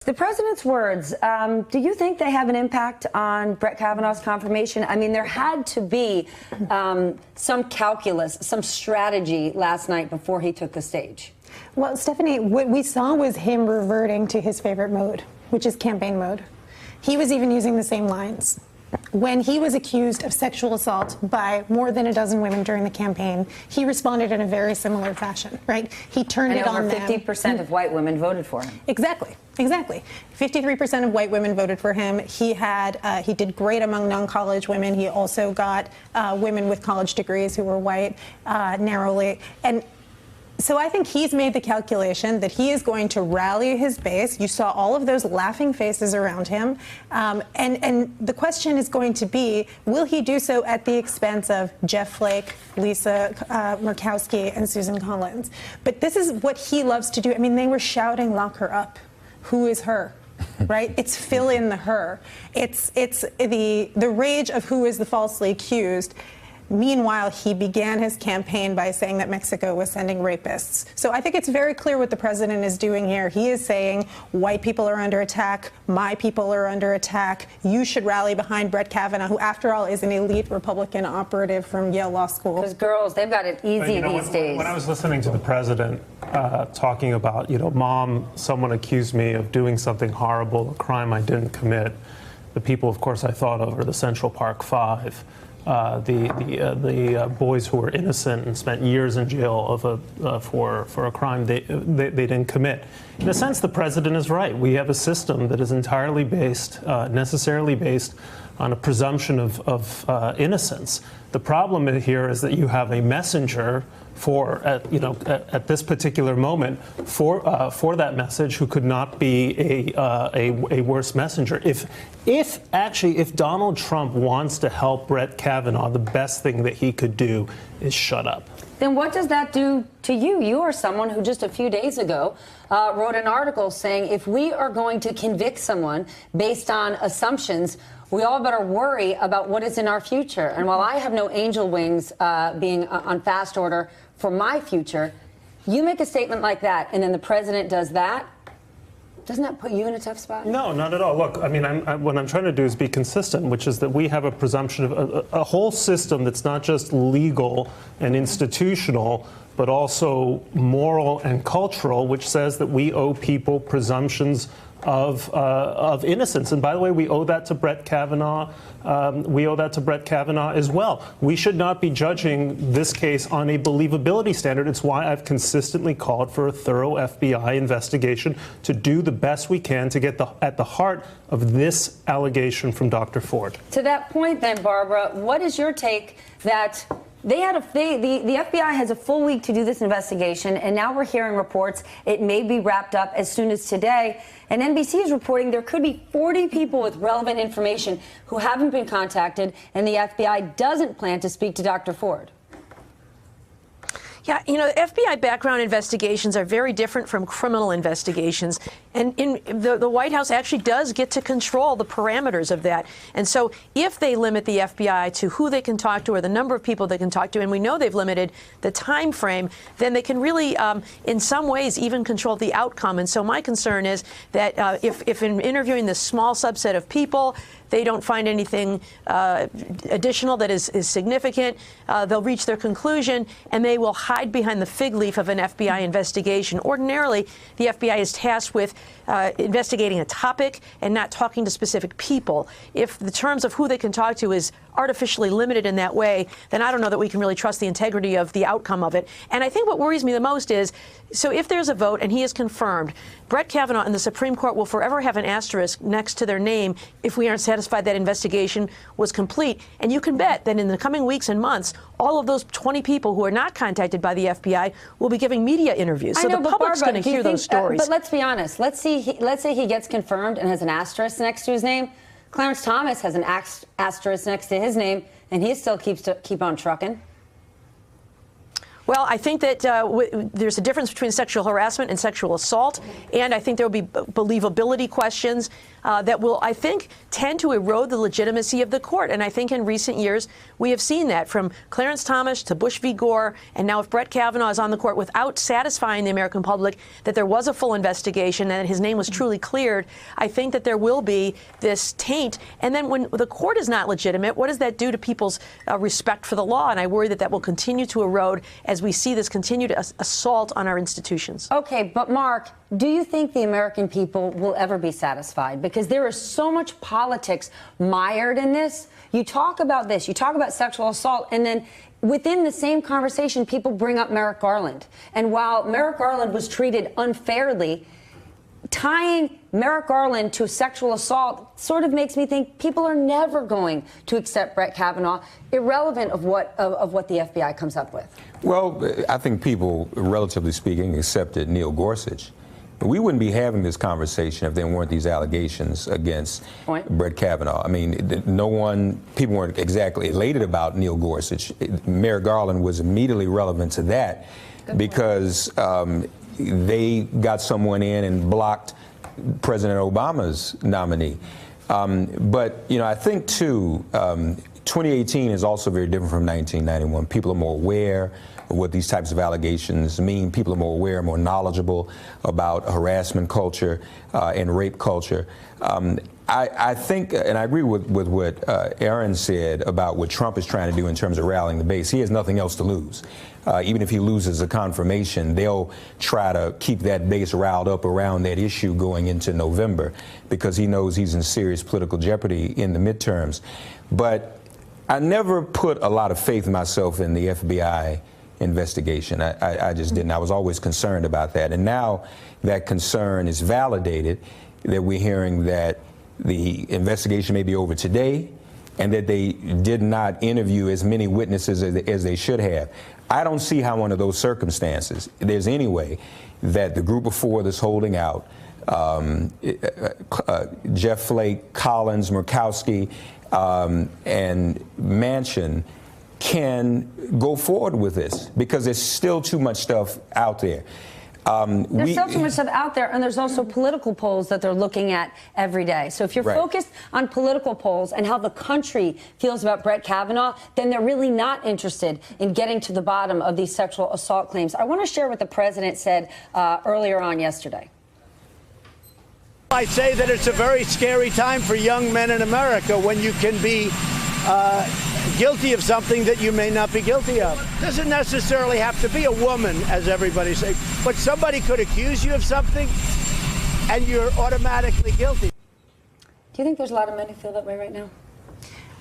The president's words, do you think they have an impact on Brett Kavanaugh's confirmation? I mean, there had to be some calculus, some strategy last night before he took the stage. Well, Stephanie, what we saw was him reverting to his favorite mode, which is campaign mode. He was even using the same lines. When he was accused of sexual assault by more than a dozen women during the campaign, he responded in a very similar fashion, right? He turned it on them. 50% of white women voted for him. Exactly. 53% of white women voted for him. He did great among non-college women. He also got women with college degrees who were white narrowly. And so I think he's made the calculation that he is going to rally his base. You saw all of those laughing faces around him. And the question is going to be, will he do so at the expense of Jeff Flake, Lisa Murkowski, and Susan Collins? But this is what he loves to do. I mean, they were shouting, "Lock her up." Who is her? Right? It's fill in the her. It's the rage of who is the falsely accused. Meanwhile, he began his campaign by saying that Mexico was sending rapists. So I think it's very clear what the president is doing here. He is saying white people are under attack, my people are under attack. You should rally behind Brett Kavanaugh, who, after all, is an elite Republican operative from Yale Law School. Because girls, they've got it easy these days. When I was listening to the president talking about, Mom, someone accused me of doing something horrible, a crime I didn't commit. The people, of course, I thought of are the Central Park Five. The boys who were innocent and spent years in jail for a crime they didn't commit. In a sense, the president is right. We have a system that is entirely based, necessarily based on a presumption of innocence. The problem here is that you have a messenger at this particular moment for that message who could not be a worse messenger. If Donald Trump wants to help Brett Kavanaugh, the best thing that he could do is shut up. Then what does that do to you? You are someone who just a few days ago wrote an article saying if we are going to convict someone based on assumptions, we all better worry about what is in our future. And while I have no angel wings being on fast order for my future, you make a statement like that, and then the president does that. Doesn't that put you in a tough spot? No, not at all. Look, I mean, what I'm trying to do is be consistent, which is that we have a presumption of a whole system that's not just legal and institutional, but also moral and cultural, which says that we owe people presumptions of innocence. And by the way, we owe that to Brett Kavanaugh. We owe that to Brett Kavanaugh as well. We should not be judging this case on a believability standard. It's why I've consistently called for a thorough FBI investigation to do the best we can to get at the heart of this allegation from Dr. Ford. To that point, then, Barbara, what is your take that the FBI has a full week to do this investigation, and now we're hearing reports it may be wrapped up as soon as today. And NBC is reporting there could be 40 people with relevant information who haven't been contacted, and the FBI doesn't plan to speak to Dr. Ford. Yeah, FBI background investigations are very different from criminal investigations. And the White House actually does get to control the parameters of that. And so if they limit the FBI to who they can talk to or the number of people they can talk to, and we know they've limited the time frame, then they can really, in some ways, even control the outcome. And so my concern is that if in interviewing this small subset of people, they don't find anything additional that is significant, they'll reach their conclusion, and they will hide behind the fig leaf of an FBI investigation. Ordinarily, the FBI is tasked with investigating a topic and not talking to specific people. If the terms of who they can talk to is artificially limited in that way, then I don't know that we can really trust the integrity of the outcome of it. And I think what worries me the most is, so if there's a vote and he is confirmed, Brett Kavanaugh and the Supreme Court will forever have an asterisk next to their name if we aren't satisfied that investigation was complete. And you can bet that in the coming weeks and months, all of those 20 people who are not contacted by the FBI will be giving media interviews. So the public's going to hear those stories. But let's be honest. Let's say he gets confirmed and has an asterisk next to his name. Clarence Thomas has an asterisk next to his name, and he still keep on trucking. Well, I think that there's a difference between sexual harassment and sexual assault, and I think there will be believability questions that will, I think, tend to erode the legitimacy of the court. And I think in recent years we have seen that, from Clarence Thomas to Bush v. Gore, and now if Brett Kavanaugh is on the court without satisfying the American public that there was a full investigation and that his name was truly cleared, I think that there will be this taint. And then when the court is not legitimate, what does that do to people's respect for the law? And I worry that that will continue to erode as we see this continued assault on our institutions. Okay, but Mark, do you think the American people will ever be satisfied? Because there is so much politics mired in this. You talk about this, you talk about sexual assault, and then within the same conversation, people bring up Merrick Garland. And while Merrick Garland was treated unfairly, tying Merrick Garland to sexual assault sort of makes me think people are never going to accept Brett Kavanaugh, irrelevant of what the FBI comes up with. Well, I think people, relatively speaking, accepted Neil Gorsuch. We wouldn't be having this conversation if there weren't these allegations against Brett Kavanaugh. I mean, people weren't exactly elated about Neil Gorsuch. Merrick Garland was immediately relevant to that because they got someone in and blocked President Obama's nominee. But, you know, I think, too, 2018 is also very different from 1991. People are more aware of what these types of allegations mean. People are more aware, more knowledgeable about harassment culture and rape culture. I think, and I agree with what Aaron said about what Trump is trying to do in terms of rallying the base. He has nothing else to lose. Even if he loses a confirmation, they'll try to keep that base riled up around that issue going into November because he knows he's in serious political jeopardy in the midterms. But I never put a lot of faith myself in the FBI investigation. I just didn't. I was always concerned about that. And now that concern is validated, that we're hearing that the investigation may be over today and that they did not interview as many witnesses as they should have. I don't see how under those circumstances there's any way that the group of four that's holding out, Jeff Flake, Collins, Murkowski, and Manchin, can go forward with this because there's still too much stuff out there. There's still too much stuff out there, and there's also political polls that they're looking at every day. So if you're focused on political polls and how the country feels about Brett Kavanaugh, then they're really not interested in getting to the bottom of these sexual assault claims. I want to share what the president said earlier on yesterday. I say that it's a very scary time for young men in America when you can be guilty of something that you may not be guilty of. Doesn't necessarily have to be a woman, as everybody says, but somebody could accuse you of something and you're automatically guilty. Do you think there's a lot of men who feel that way right now?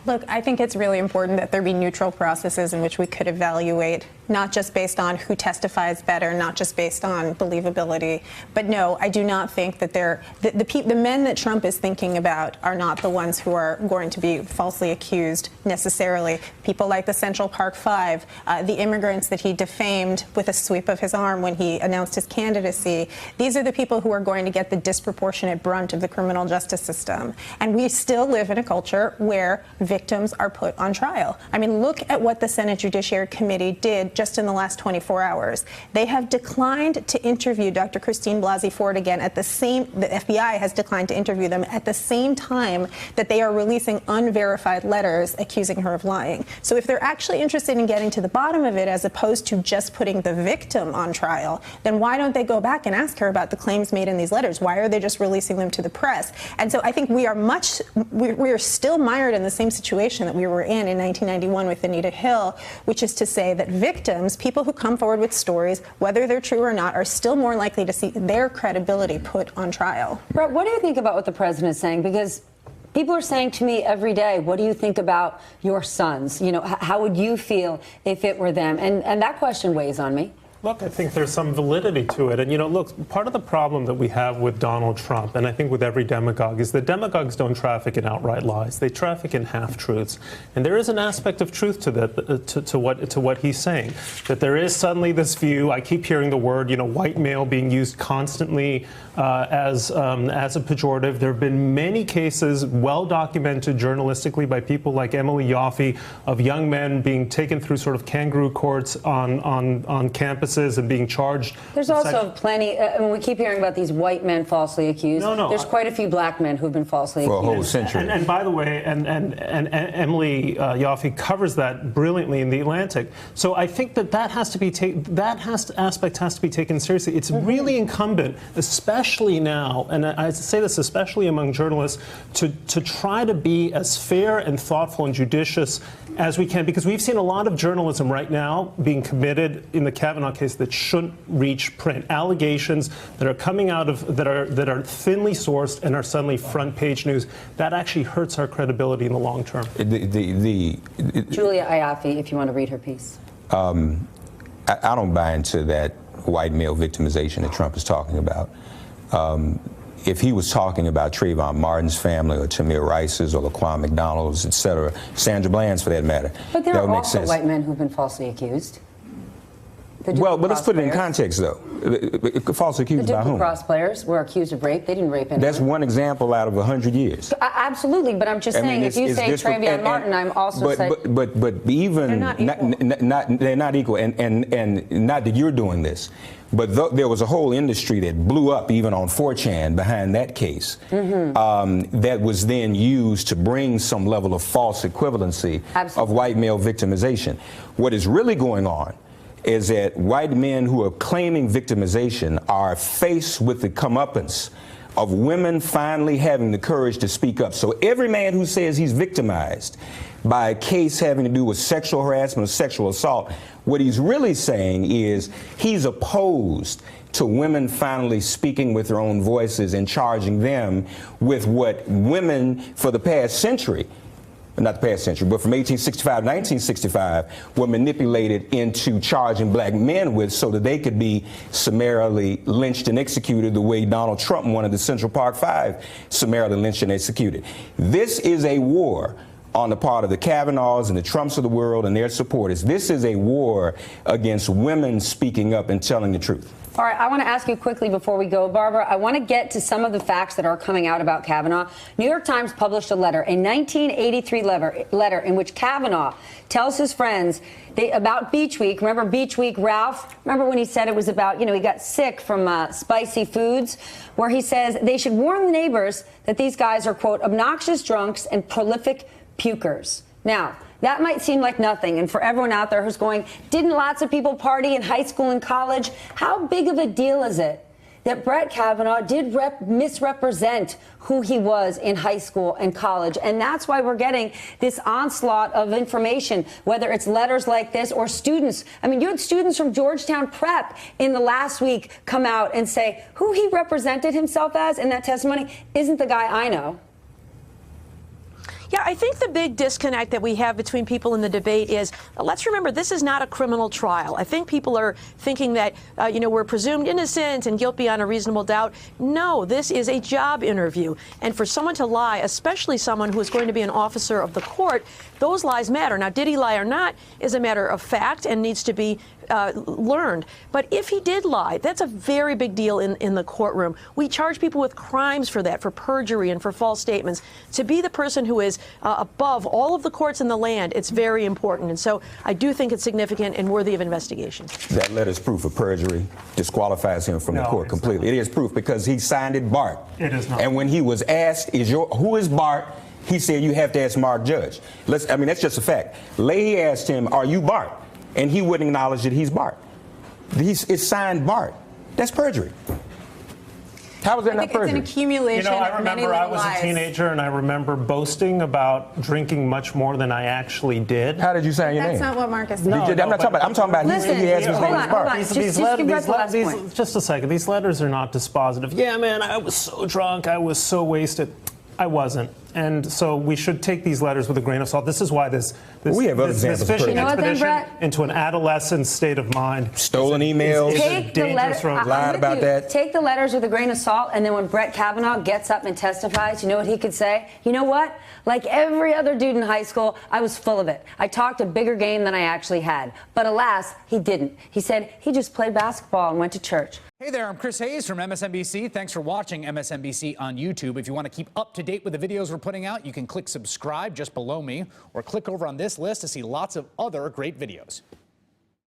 Look, I think it's really important that there be neutral processes in which we could evaluate, not just based on who testifies better, not just based on believability. But no, I do not think that the men that Trump is thinking about are not the ones who are going to be falsely accused necessarily. People like the Central Park Five, the immigrants that he defamed with a sweep of his arm when he announced his candidacy. These are the people who are going to get the disproportionate brunt of the criminal justice system. And we still live in a culture where victims are put on trial. I mean, look at what the Senate Judiciary Committee did just in the last 24 hours. They have declined to interview Dr. Christine Blasey Ford again the FBI has declined to interview them at the same time that they are releasing unverified letters accusing her of lying. So if they're actually interested in getting to the bottom of it as opposed to just putting the victim on trial, then why don't they go back and ask her about the claims made in these letters? Why are they just releasing them to the press? And so I think we are still mired in the same situation that we were in 1991 with Anita Hill, which is to say that victims, people who come forward with stories, whether they're true or not, are still more likely to see their credibility put on trial. Brett, what do you think about what the president is saying? Because people are saying to me every day, what do you think about your sons? You know, how would you feel if it were them? And that question weighs on me. Look, I think there's some validity to it. And, look, part of the problem that we have with Donald Trump, and I think with every demagogue, is that demagogues don't traffic in outright lies. They traffic in half-truths. And there is an aspect of truth to that, to what he's saying, that there is suddenly this view. I keep hearing the word, white male being used constantly as a pejorative. There have been many cases, well documented journalistically by people like Emily Yoffe, of young men being taken through sort of kangaroo courts on campuses and being charged. There's also plenty. We keep hearing about these white men falsely accused. No, There's quite a few black men who've been falsely accused. For a whole century. And by the way, and Emily Yoffe covers that brilliantly in The Atlantic. So I think that aspect has to be taken seriously. It's really incumbent, especially now, and I say this especially among journalists, to try to be as fair and thoughtful and judicious as we can, because we've seen a lot of journalism right now being committed in the Kavanaugh case that shouldn't reach print. Allegations that are coming out of that are thinly sourced and are suddenly front page news. That actually hurts our credibility in the long term. Julia Ioffe, if you want to read her piece. I don't buy into that white male victimization that Trump is talking about. If he was talking about Trayvon Martin's family or Tamir Rice's or Laquan McDonald's, et cetera, Sandra Bland's for that matter, but there that are would make also sense. white men who've been falsely accused. Well, but let's put it in context, though. False accused The by whom? Duke lacrosse players were accused of rape. They didn't rape anyone. That's one example out of 100 years. Absolutely, but I'm just saying, if you say Trayvon Martin, I'm also saying. But even they're not equal, and not that you're doing this, but there was a whole industry that blew up even on 4chan behind that case, that was then used to bring some level of false equivalency of white male victimization. What is really going on is that white men who are claiming victimization are faced with the comeuppance of women finally having the courage to speak up. So every man who says he's victimized by a case having to do with sexual harassment or sexual assault, what he's really saying is he's opposed to women finally speaking with their own voices and charging them with what women for the past century, not the past century, but from 1865 to 1965, were manipulated into charging black men with, so that they could be summarily lynched and executed the way Donald Trump wanted the Central Park Five summarily lynched and executed. This is a war on the part of the Kavanaughs and the Trumps of the world and their supporters. This is a war against women speaking up and telling the truth. All right, I want to ask you quickly before we go, Barbara, I want to get to some of the facts that are coming out about Kavanaugh. New York Times published a letter, a 1983 letter in which Kavanaugh tells his friends about Beach Week. Remember Beach Week, Ralph? Remember when he said it was about, he got sick from spicy foods, where he says they should warn the neighbors that these guys are, quote, obnoxious drunks and prolific pukers. Now, that might seem like nothing, and for everyone out there who's going, didn't lots of people party in high school and college? How big of a deal is it that Brett Kavanaugh did misrepresent who he was in high school and college? And that's why we're getting this onslaught of information, whether it's letters like this or students. I mean, you had students from Georgetown Prep in the last week come out and say who he represented himself as in that testimony isn't the guy I know. Yeah, I think the big disconnect that we have between people in the debate is, let's remember, this is not a criminal trial. I think people are thinking that, we're presumed innocent and guilt beyond a reasonable doubt. No, this is a job interview. And for someone to lie, especially someone who is going to be an officer of the court, those lies matter. Now, did he lie or not is a matter of fact and needs to be learned. But if he did lie, that's a very big deal in the courtroom. We charge people with crimes for that, for perjury and for false statements. To be the person who is above all of the courts in the land, it's very important. And so I do think it's significant and worthy of investigation. That letter's proof of perjury disqualifies him from the court completely. It is proof because he signed it Bart. It is not. And when he was asked, who is Bart? He said, you have to ask Mark Judge. That's just a fact. Leahy asked him, are you Bart? And he wouldn't acknowledge that he's Bart. It's signed Bart. That's perjury. How is that not perjury? It's an accumulation I of many remember I little was lies. a teenager and I remember boasting about drinking much more than I actually did. How did you sign your name? That's not what Marcus said. I'm not talking about. I'm talking about Listen, he asked his hold name on, is Bart. hold on. Just a second. These letters are not dispositive. Yeah, man, I was so drunk. I was so wasted. I wasn't. And so we should take these letters with a grain of salt. This is why this We have other this examples of fishing privilege. You know what then, expedition Brett? into an adolescent state of mind. Stolen emails. is a Take the dangerous road. I'm Lied with about you. that. Take the letters with a grain of salt, and then when Brett Kavanaugh gets up and testifies, you know what he could say? You know what? Like every other dude in high school, I was full of it. I talked a bigger game than I actually had. But alas, he didn't. He said he just played basketball and went to church. Hey there, I'm Chris Hayes from MSNBC. Thanks for watching MSNBC on YouTube. If you want to keep up to date with the videos we're putting out, you can click subscribe just below me or click over on this list to see lots of other great videos.